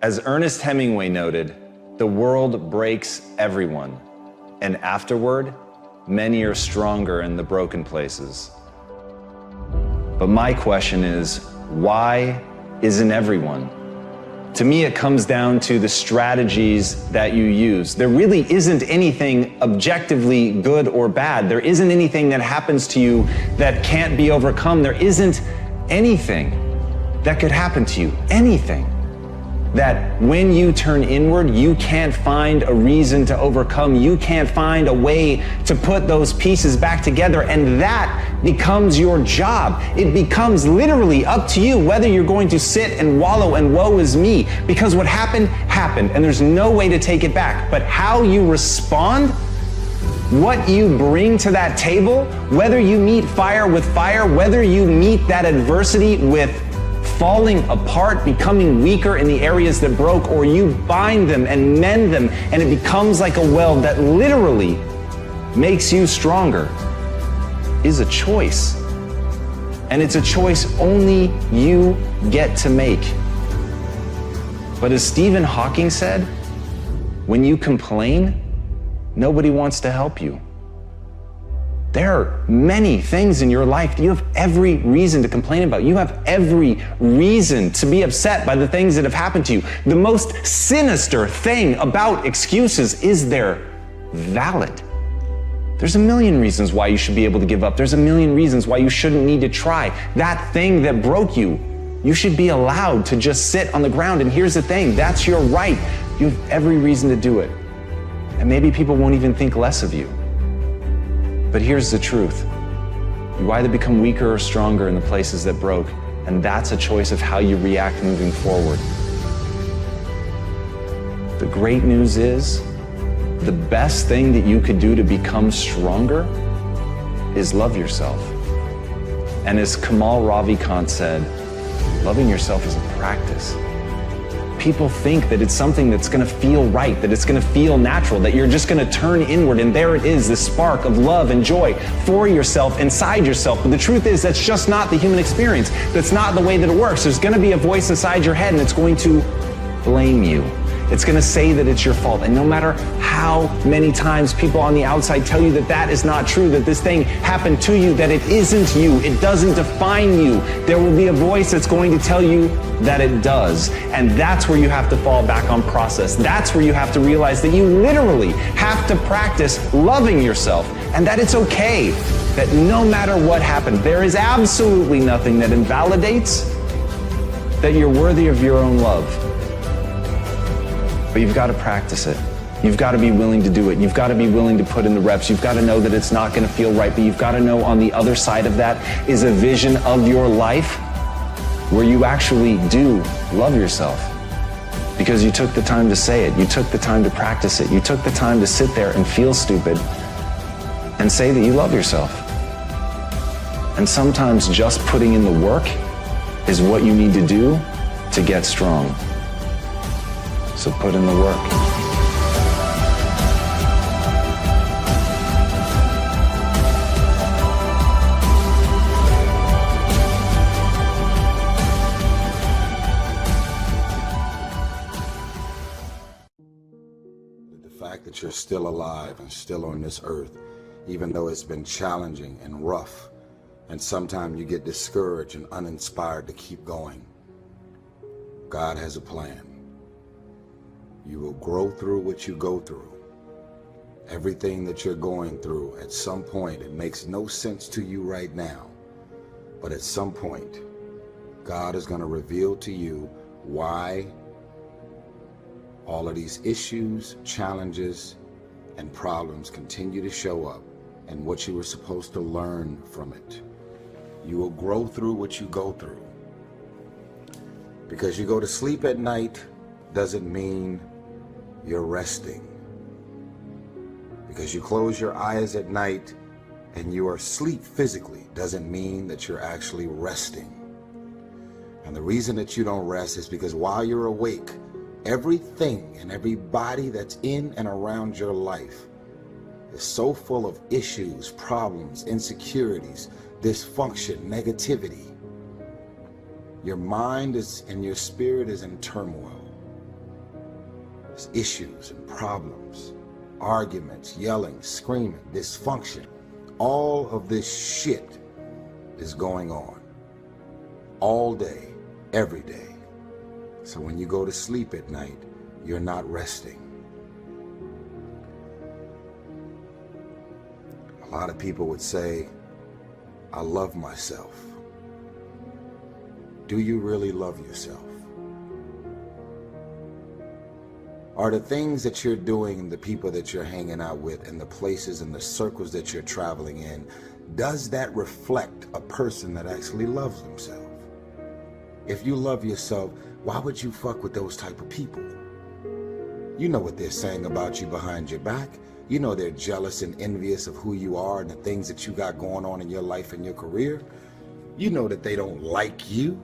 As Ernest Hemingway noted, the world breaks everyone, and afterward, many are stronger in the broken places. But my question is, why isn't everyone? To me, it comes down to the strategies that you use. There really isn't anything objectively good or bad. There isn't anything that happens to you that can't be overcome. There isn't anything that could happen to you, anything that when you turn inward, you can't find a reason to overcome. You can't find a way to put those pieces back together, and that becomes your job. It becomes literally up to you whether you're going to sit and wallow and woe is me, because what happened, happened, and there's no way to take it back. But how you respond, what you bring to that table, whether you meet fire with fire, whether you meet that adversity with falling apart, becoming weaker in the areas that broke, or you bind them and mend them, and it becomes like a weld that literally makes you stronger, is a choice. And it's a choice only you get to make. But as Stephen Hawking said, when you complain, nobody wants to help you. There are many things in your life that you have every reason to complain about. You have every reason to be upset by the things that have happened to you. The most sinister thing about excuses is they're valid. There's a million reasons why you should be able to give up. There's a million reasons why you shouldn't need to try. That thing that broke you, you should be allowed to just sit on the ground. And here's the thing, that's your right. You have every reason to do it. And maybe people won't even think less of you. But here's the truth. You either become weaker or stronger in the places that broke, and that's a choice of how you react moving forward. The great news is, the best thing that you could do to become stronger is love yourself. And as Kamal Ravikant said, loving yourself is a practice. People think that it's something that's going to feel right, that it's going to feel natural, that you're just going to turn inward and there it is, this spark of love and joy for yourself, inside yourself. But the truth is, that's just not the human experience. That's not the way that it works. There's going to be a voice inside your head and it's going to blame you. It's going to say that it's your fault. And no matter how many times people on the outside tell you that that is not true, that this thing happened to you, that it isn't you, it doesn't define you, there will be a voice that's going to tell you that it does. And that's where you have to fall back on process. That's where you have to realize that you literally have to practice loving yourself, and that it's okay, that no matter what happened, there is absolutely nothing that invalidates that you're worthy of your own love. But you've got to practice it. You've got to be willing to do it. You've got to be willing to put in the reps. You've got to know that it's not going to feel right, but you've got to know on the other side of that is a vision of your life where you actually do love yourself. Because you took the time to say it. You took the time to practice it. You took the time to sit there and feel stupid and say that you love yourself. And sometimes just putting in the work is what you need to do to get strong. So put in the work. The fact that you're still alive and still on this earth, even though it's been challenging and rough, and sometimes you get discouraged and uninspired to keep going, God has a plan. You will grow through what you go through. Everything that you're going through, at some point, it makes no sense to you right now, but at some point, God is going to reveal to you why all of these issues, challenges, and problems continue to show up, and what you were supposed to learn from it. You will grow through what you go through. Because you go to sleep at night doesn't mean you're resting. Because you close your eyes at night and you are asleep physically doesn't mean that you're actually resting. And the reason that you don't rest is because while you're awake, everything and everybody that's in and around your life is so full of issues, problems, insecurities, dysfunction, negativity. Your mind is and your spirit is in turmoil. There's issues and problems, arguments, yelling, screaming, dysfunction. All of this shit is going on all day, every day. So when you go to sleep at night, you're not resting. A lot of people would say, I love myself. Do you really love yourself? Are the things that you're doing and the people that you're hanging out with and the places and the circles that you're traveling in, does that reflect a person that actually loves themselves? If you love yourself, why would you fuck with those type of people? You know what they're saying about you behind your back. You know they're jealous and envious of who you are and the things that you got going on in your life and your career. You know that they don't like you.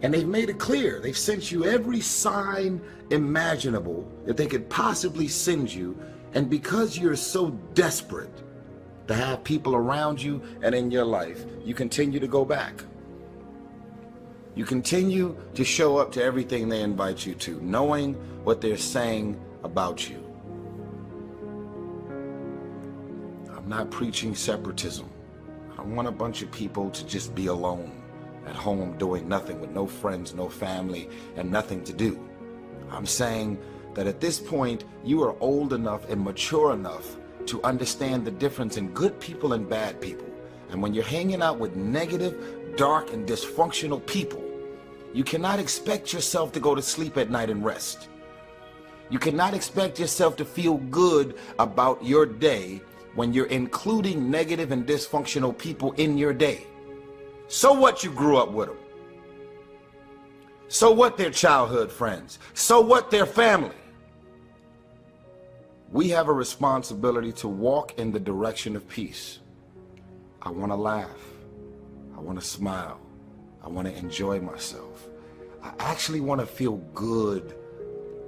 And they've made it clear. They've sent you every sign imaginable that they could possibly send you. And because you're so desperate to have people around you and in your life, you continue to go back. You continue to show up to everything they invite you to, knowing what they're saying about you. I'm not preaching separatism. I don't want a bunch of people to just be alone at home doing nothing with no friends, no family, and nothing to do. I'm saying that at this point, you are old enough and mature enough to understand the difference in good people and bad people. And when you're hanging out with negative, dark, and dysfunctional people, you cannot expect yourself to go to sleep at night and rest. You cannot expect yourself to feel good about your day when you're including negative and dysfunctional people in your day. So what you grew up with them? So what their childhood friends? So what their family? We have a responsibility to walk in the direction of peace. I want to laugh. I want to smile. I want to enjoy myself. I actually want to feel good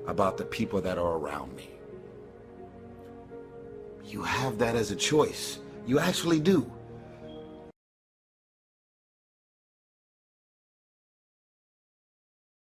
about the people that are around me. You have that as a choice. You actually do.